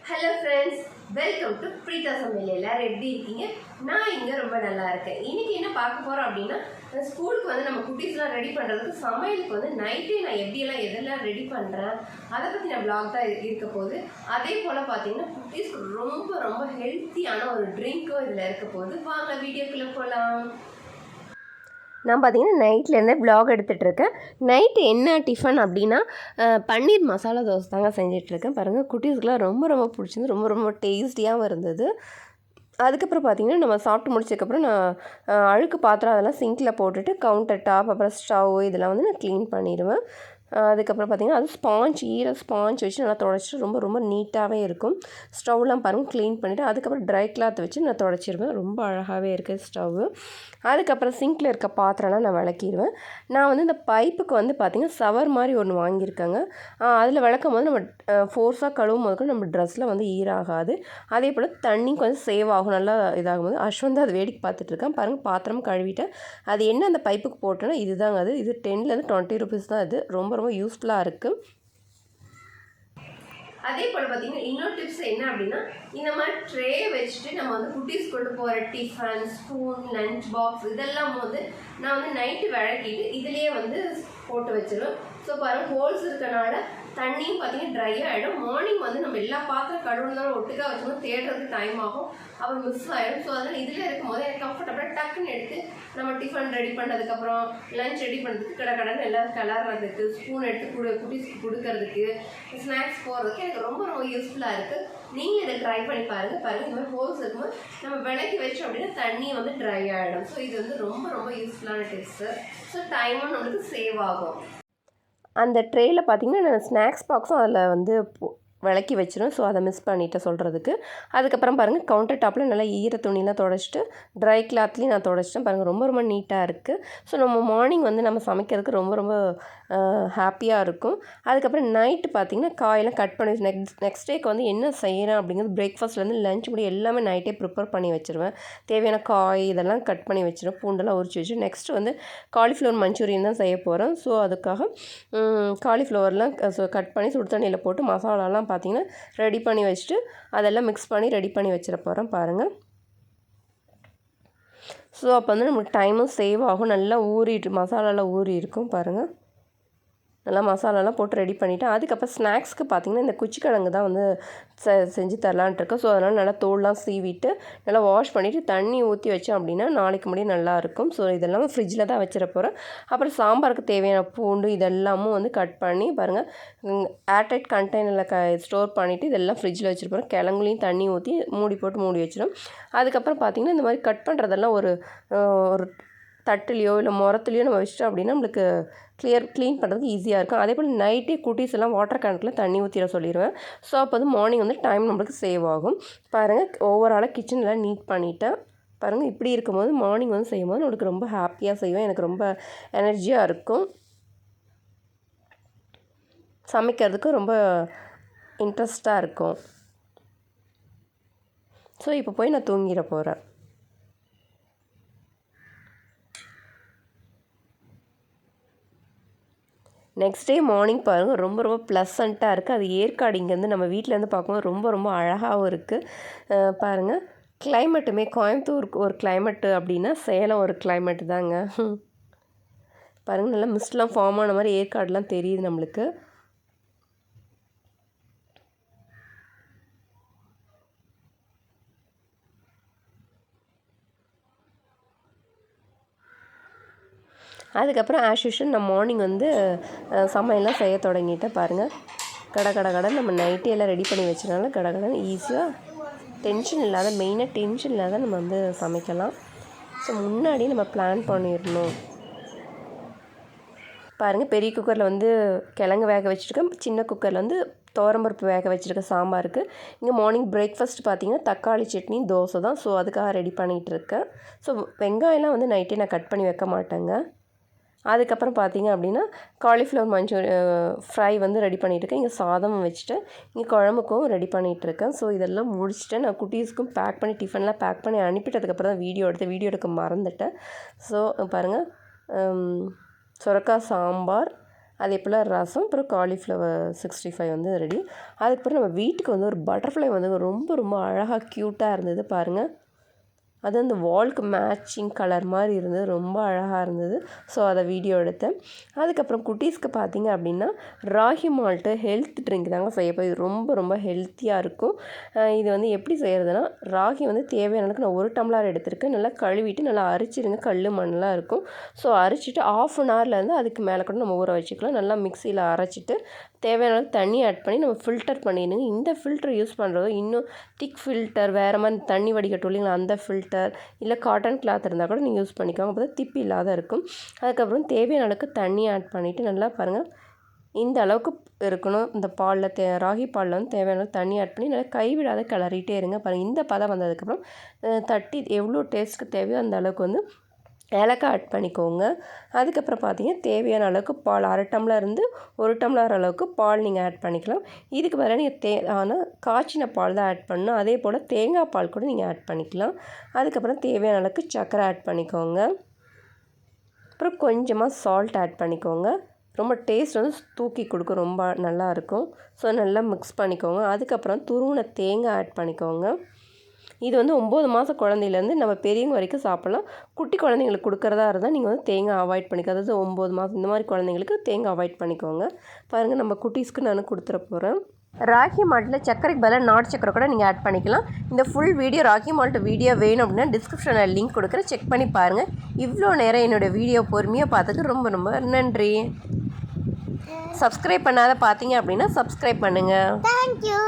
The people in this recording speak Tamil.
Hello friends, welcome to Preetha samayal. எல்லாரும் எப்படி இருக்கீங்க? நான் இங்க ரொம்ப நல்லா இருக்கேன். இன்னைக்கு என்ன பார்க்க போறோம் அப்படினா ஸ்கூலுக்கு வந்து நம்ம குட்டீஸ்லாம் ரெடி பண்றதுக்கு சமையலுக்கு வந்து நைட்டே நான் எதெல்லாம் ரெடி பண்றேன் அத பத்தி நான் vlog தான் இருக்க போகுது. அதே போல பாத்தீங்கன்னா குட்டீஸ்க்கு ரொம்ப ஹெல்த்தியான ஒரு ட்ரிங்க்கும் இதுல இருக்க போகுது. வாங்க வீடியோக்குள்ள போலாம். நான் பார்த்தீங்கன்னா நைட்லேருந்தே வ்ளாக் எடுத்துகிட்ருக்கேன். நைட்டு என்ன டிஃபன் அப்படின்னா பன்னீர் மசாலா தோசை தாங்க செஞ்சிட்ருக்கேன். பாருங்கள் குட்டீஸ்க்குலாம் ரொம்ப பிடிச்சிருந்து ரொம்ப டேஸ்டியாகவும் இருந்தது. அதுக்கப்புறம் பார்த்திங்கன்னா நம்ம சாப்பிட்டு முடிச்சதுக்கப்புறம் நான் அழுக்கு பாத்திரம் அதெல்லாம் சிங்கில் போட்டுட்டு கவுண்டர் டாப் அப்புறம் ஸ்டவ் இதெல்லாம் வந்து நான் க்ளீன் பண்ணிடுவேன். அதுக்கப்புறம் பார்த்திங்கன்னா அது ஸ்பாஞ்ச் வச்சு நல்லா துடைச்சிட்டு ரொம்ப நீட்டாகவே இருக்கும். ஸ்டவ்லாம் பாருங்கள் க்ளீன் பண்ணிவிட்டு அதுக்கப்புறம் ட்ரை கிளாத் வச்சு நான் துடைச்சிருவேன். ரொம்ப அழகாகவே இருக்குது ஸ்டவ்வு. அதுக்கப்புறம் சிங்கில் இருக்க பாத்திரம்லாம் நான் விளக்கிடுவேன். நான் வந்து இந்த பைப்புக்கு வந்து பார்த்திங்கன்னா சவர் மாதிரி ஒன்று வாங்கியிருக்கேங்க. அதில் விளக்கும் போது நம்ம ஃபோர்ஸாக கழுவும் போது நம்ம ட்ரெஸ்ஸில் வந்து ஈராகாது. அதே போல் தண்ணி கொஞ்சம் சேவ் ஆகும். நல்லா இதாகும்போது அஸ்வந்த் அது வேடிக்கை பார்த்துட்ருக்கேன். பாருங்கள் பாத்திரம் கழுவிட்டேன். அது என்ன அந்த பைப்புக்கு போட்டேன்னா இதுதாங்க அது. இது 10லேருந்து 20 ருபீஸ் தான். இது ரொம்ப யூஸ்ஃபுல்லாக இருக்குது. அதே போல் பார்த்தீங்கன்னா இன்னொரு டிப்ஸ் என்ன அப்படின்னா இந்த மாதிரி ட்ரே வச்சுட்டு நம்ம வந்து குட்டீஸ் கொண்டு போகிற டிஃபன் ஸ்பூன் லஞ்ச் பாக்ஸ் இதெல்லாம் வந்து நான் வந்து நைட்டு விளக்கிட்டு இதுலேயே வந்து போட்டு வச்சிருவேன். ஸோ பாருங்கள் ஹோல்ஸ் இருக்கனால தண்ணியும் பார்த்தீங்கன்னா ட்ரை ஆகிடும். மார்னிங் வந்து நம்ம எல்லா பாத்திரம் கழுவுனாலும் ஒட்டுக்காக வச்சோம்னா தேடுறதுக்கு டைம் ஆகும், அப்புறம் மிஸ் ஆகிடும். ஸோ அதனால் இதில் இருக்கும்போது எனக்கு கம்ஃபர்டபுளாக டக்குன்னு எடுத்து நம்ம டிஃபன் ரெடி பண்ணதுக்கப்புறம் லஞ்ச் ரெடி பண்ணுறதுக்கு கடன்னு எல்லாம் கிளறதுக்கு ஸ்பூன் எடுத்து குட்டீஸ்க்கு கொடுக்கறதுக்கு ஸ்நாக்ஸ் போடுறதுக்கு எனக்கு ரொம்ப யூஸ்ஃபுல்லாக இருக்குது. நீங்கள் இதை ட்ரை பண்ணி பாருங்கள். இந்த மாதிரி ஹோல்ஸ் இருக்கும்போது நம்ம விளக்கி வச்சோம் அப்படின்னா தண்ணி வந்து ட்ரை ஆகிடும். ஸோ இது வந்து ரொம்ப யூஸ்ஃபுல்லான டிப்ஸு. ஸோ டைமும் நம்மளுக்கு சேவ் ஆகும். அந்த ட்ரேயில் பார்த்திங்கன்னா நான் ஸ்நாக்ஸ் பாக்ஸும் அதில் வந்து விளக்கி வச்சிடும். ஸோ அதை மிஸ் பண்ணிவிட்டு சொல்கிறதுக்கு. அதுக்கப்புறம் பாருங்கள் கவுண்டர் டாப்பில் நல்லா ஈர துணிலாம் துடைச்சிட்டு ட்ரை கிளாத்லேயும் நான் துடைச்சிட்டேன். பாருங்கள் ரொம்ப நீட்டாக இருக்குது. ஸோ நம்ம மார்னிங் வந்து நம்ம சமைக்கிறதுக்கு ரொம்ப ஹாப்பியாக இருக்கும். அதுக்கப்புறம் நைட்டு பார்த்திங்கன்னா காயெல்லாம் கட் பண்ணி நெக்ஸ்ட் டேக்கு வந்து என்ன செய்கிறேன் அப்படிங்கிறது பிரேக்ஃபாஸ்ட்லேருந்து லஞ்ச் முடி எல்லாமே நைட்டே ப்ரிப்பேர் பண்ணி வச்சுருவேன். தேவையான காய் இதெல்லாம் கட் பண்ணி வச்சுருவேன். பூண்டெல்லாம் உரிச்சு வச்சு நெக்ஸ்ட்டு வந்து காலிஃப்ளவர் மஞ்சூரியன் தான் செய்ய போகிறேன். ஸோ அதுக்காக காலிஃப்ளவர்லாம் கட் பண்ணி சுடு தண்ணியில் போட்டு மசாலாலாம் பார்த்திங்கன்னா ரெடி பண்ணி வச்சுட்டு அதெல்லாம் மிக்ஸ் பண்ணி ரெடி பண்ணி வச்சிட போகிறேன் பாருங்கள். ஸோ அப்போ வந்து நமக்கு டைமும் சேவ் ஆகும். நல்லா மசாலாலாம் ஊறி இருக்கும் பாருங்கள். நல்லா மசாலாலாம் போட்டு ரெடி பண்ணிவிட்டு அதுக்கப்புறம் ஸ்நாக்ஸ்க்கு பார்த்திங்கன்னா இந்த குச்சிக்கிழங்கு தான் வந்து செஞ்சு தரலான்ட்டு இருக்கேன். ஸோ அதனால் நல்லா தோல்லாம் சீவிட்டு நல்லா வாஷ் பண்ணிவிட்டு தண்ணி ஊற்றி வச்சோம் அப்படின்னா நாளைக்கு முடியும் நல்லாயிருக்கும். ஸோ இதெல்லாம் ஃப்ரிட்ஜில் தான் வச்சிட போகிறேன். அப்புறம் சாம்பாருக்கு தேவையான பூண்டு இதெல்லாமும் வந்து கட் பண்ணி பாருங்கள் ஏர்டைட் கண்டெய்னரில் ஸ்டோர் பண்ணிவிட்டு இதெல்லாம் ஃப்ரிட்ஜில் வச்சுட்டு போகிறேன். கிழங்குலையும் தண்ணி ஊற்றி மூடி வச்சிடும். அதுக்கப்புறம் பார்த்திங்கன்னா இந்த மாதிரி கட் பண்ணுறதெல்லாம் ஒரு தட்டுலையோ இல்லை முரத்துலையோ நம்ம வச்சிட்டோம் அப்படின்னா நம்மளுக்கு க்ளீன் பண்ணுறதுக்கு ஈஸியாக இருக்கும். அதே போல் நைட்டே குட்டீஸ் எல்லாம் வாட்டர் கேனில் தண்ணி ஊற்றிட சொல்லிடுவேன். ஸோ அப்போ வந்து மார்னிங் வந்து டைம் நம்மளுக்கு சேவ் ஆகும். பாருங்கள் ஓவராலாக கிச்சனில் நீட் பண்ணிவிட்டேன். பாருங்கள் இப்படி இருக்கும்போது மார்னிங் வந்து செய்யும்போது நம்மளுக்கு ரொம்ப ஹாப்பியாக செய்வேன். எனக்கு ரொம்ப எனர்ஜியாக இருக்கும். சமைக்கிறதுக்கு ரொம்ப இன்ட்ரெஸ்ட்டாக இருக்கும். ஸோ இப்போ போய் நான் தூங்கிட போகிறேன். நெக்ஸ்ட் டே மார்னிங் பாருங்கள் ரொம்ப ப்ளசண்ட்டாக இருக்குது. அது ஏற்காடு இங்கேருந்து நம்ம வீட்டிலேருந்து பார்க்கும்போது ரொம்ப அழகாகவும் இருக்குது. பாருங்கள் கிளைமேட்டுமே கோயம்புத்தூருக்கு ஒரு கிளைமேட்டு அப்படின்னா சேலம் ஒரு கிளைமேட்டு தாங்க. பாருங்கள் நல்லா மிஸ்ட்லாம் ஃபார்ம் ஆன மாதிரி ஏற்காடுலாம் தெரியுது நம்மளுக்கு. அதுக்கப்புறம் ஆஸ் யூஷுவல் நான் மார்னிங் வந்து சமையல்லாம் செய்ய தொடங்கிட்டேன். பாருங்கள் கடன்னு நம்ம நைட்டே எல்லாம் ரெடி பண்ணி வச்சனால கடன்னு ஈஸியாக மெயினாக டென்ஷன் இல்லாத நம்ம வந்து சமைக்கலாம். ஸோ முன்னாடி நம்ம பிளான் பண்ணிடணும். பாருங்கள் பெரிய குக்கரில் வந்து கிழங்கு வேக வச்சுருக்கேன். சின்ன குக்கரில் வந்து துவரம்பருப்பு வேக வச்சுருக்கேன் சாம்பாருக்கு. இங்கே மார்னிங் பிரேக்ஃபாஸ்ட் பார்த்திங்கன்னா தக்காளி சட்னி தோசை தான். ஸோ அதுக்காக ரெடி பண்ணிகிட்ருக்கேன். ஸோ வெங்காயம்லாம் வந்து நைட்டே நான் கட் பண்ணி வைக்க மாட்டேங்க. அதுக்கப்புறம் பார்த்திங்க அப்படின்னா காலிஃப்ளவர் ஃப்ரை வந்து ரெடி பண்ணிகிட்ருக்கேன். இங்கே சாதம் வச்சுட்டு இங்கே குழம்புக்கும் ரெடி பண்ணிகிட்ருக்கேன். ஸோ இதெல்லாம் முடிச்சுட்டு நான் குட்டீஸ்க்கும் பேக் பண்ணி டிஃபன்லாம் பேக் பண்ணி அனுப்பிட்டதுக்கப்புறம் தான் வீடியோ எடுக்க மறந்துட்டேன். ஸோ பாருங்கள் சுரக்காய் சாம்பார் அதே போல் ரசம், அப்புறம் காலிஃப்ளவர் 65 வந்து ரெடி. அதுக்கப்புறம் நம்ம வீட்டுக்கு வந்து ஒரு பட்டர்ஃப்ளை வந்து ரொம்ப ரொம்ப அழகாக க்யூட்டாக இருந்தது பாருங்கள். அது அந்த வால்க்கு மேட்சிங் கலர் மாதிரி இருந்தது, ரொம்ப அழகாக இருந்தது. ஸோ அதை வீடியோ எடுத்தேன். அதுக்கப்புறம் குட்டீஸ்க்கு பார்த்திங்க அப்படின்னா ராகி மால்ட்டு ஹெல்த் ட்ரிங்க் தாங்க செய்யப்போம். இது ரொம்ப ரொம்ப ஹெல்த்தியாக இருக்கும். இது வந்து எப்படி செய்கிறதுனா, ராகி வந்து தேவையான அளவுக்கு நான் 1 டம்ளர் எடுத்துருக்கேன். நல்லா கழுவிட்டு நல்லா அரிச்சிடுங்க, கல் மண்ணெலாம் இருக்கும். ஸோ அரிச்சிட்டு 1/2 ஹவர்லேருந்து அதுக்கு மேலே கூட நம்ம ஊற வச்சுக்கலாம். நல்லா மிக்சியில் அரைச்சிட்டு தேவையான அளவுக்கு தண்ணி ஆட் பண்ணி நம்ம ஃபில்டர் பண்ணிடுங்க. இந்த ஃபில்டர் யூஸ் பண்ணுறது இன்னும் திக் ஃபில்டர், வேறு மாதிரி தண்ணி வடிகட்டும் இல்லைங்களா, அந்த ஃபில்டர் இல்லை காட்டன் கிளாத் இருந்தால் கூட நீங்கள் யூஸ் பண்ணிக்கோங்க. அப்போ தான் திப்பி இல்லாத இருக்கும். அதுக்கப்புறம் தேவையான அளவுக்கு தண்ணி ஆட் பண்ணிவிட்டு நல்லா பாருங்கள், இந்த அளவுக்கு இருக்கணும். இந்த பாலில் ராகி பாலில் வந்து தேவையான அளவுக்கு தண்ணி ஆட் பண்ணி நல்லா கைவிடாத கிளறிட்டே இருங்க. பாருங்கள், இந்த பதம் வந்ததுக்கப்புறம் தட்டி எவ்வளோ டேஸ்ட்டுக்கு தேவையோ அந்த அளவுக்கு வந்து ஏலக்காய் ஆட் பண்ணிக்கோங்க. அதுக்கப்புறம் பார்த்தீங்கன்னா தேவையான அளவுக்கு பால் 1/2 டம்ளர் இருந்து 1 டம்ளர் அளவுக்கு பால் நீங்கள் ஆட் பண்ணிக்கலாம். இதுக்கு பதிலாக நீங்கள் காய்ச்சின பால் தான் ஆட் பண்ணணும். அதே போல் தேங்காய் பால் கூட நீங்கள் ஆட் பண்ணிக்கலாம். அதுக்கப்புறம் தேவையான அளவுக்கு சர்க்கரை ஆட் பண்ணிக்கோங்க. அப்புறம் கொஞ்சமாக சால்ட் ஆட் பண்ணிக்கோங்க. ரொம்ப டேஸ்ட் வந்து தூக்கி கொடுக்கும், ரொம்ப நல்லாயிருக்கும். ஸோ நல்லா மிக்ஸ் பண்ணிக்கோங்க. அதுக்கப்புறம் துருவின தேங்காய் ஆட் பண்ணிக்கோங்க. இது வந்து 9 மாத குழந்தையிலேருந்து நம்ம பெரியவங்க வரைக்கும் சாப்பிட்லாம். குட்டி குழந்தைங்களுக்கு கொடுக்குறதா இருந்தால் நீங்கள் வந்து தேங்காய் அவாய்ட் பண்ணிக்க, அதாவது 9 மாதம் இந்த மாதிரி குழந்தைங்களுக்கு தேங்காய் அவாய்ட் பண்ணிக்கோங்க. பாருங்கள், நம்ம குட்டீஸ்க்கு நான் கொடுத்துட போகிறேன். ராகி மால்ட்டில் சர்க்கரைக்கு பதிலாக நாட்டு சர்க்கரை கூட நீங்கள் ஆட் பண்ணிக்கலாம். இந்த full video ragi malt video வேணும் அப்படின்னா டிஸ்கிரிப்ஷனில் லிங்க் கொடுக்குறேன், செக் பண்ணி பாருங்கள். இவ்வளோ நேரம் என்னோடய வீடியோ பொறுமையாக பார்த்ததுக்கு ரொம்ப ரொம்ப நன்றி. சப்ஸ்கிரைப் பண்ணாத பார்த்தீங்க அப்படின்னா சப்ஸ்கிரைப் பண்ணுங்கள். தேங்க்யூ.